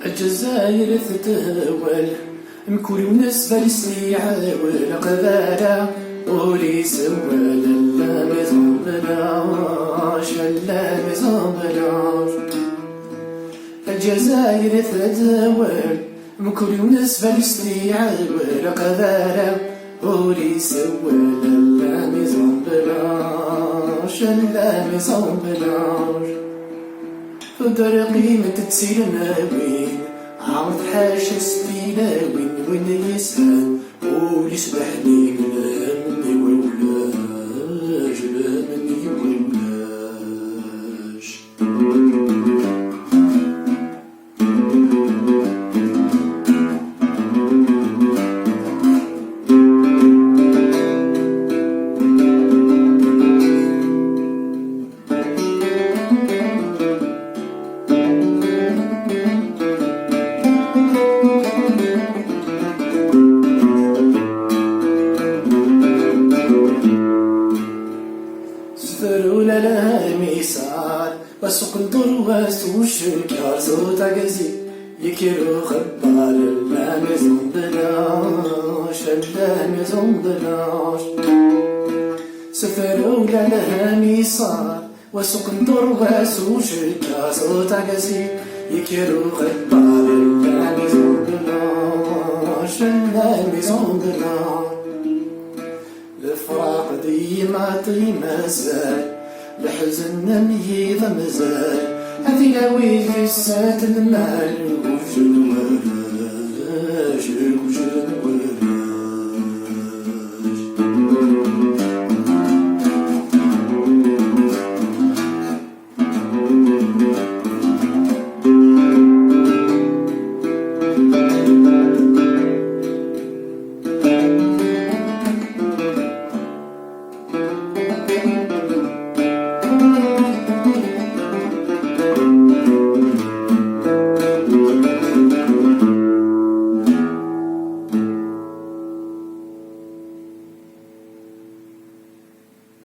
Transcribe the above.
الجزائر تتهول مكول وناس فالسني عاول قبالة ولي سوال لا ميزون بلاش لا ميزون بلاش. الجزائر تتهول مكول وناس فالسني عاول قبالة ولي سوال لا ميزون بلاش لا ميزون بلاش. فدرقي من تتسير ناوين عرض حاشا ستيلاوين وين يسهل ولي سبح لي مني وولاش مني وولاش. سفرولا لها ميسار وسوق ندور واسو الشركة صوت عقزي يكيرو خبار لا ميزون بلاش لا ميزون بلاش. سفرولا لها ميسار وسوق ندور واسو الشركة صوت عقزي يكيرو خبار لا ميزون بلاش لا ميزون بلاش. الفراق ديما مازال الحزن ميض مازال هذي لاوي في السات المال وجل وراش وجل وراش.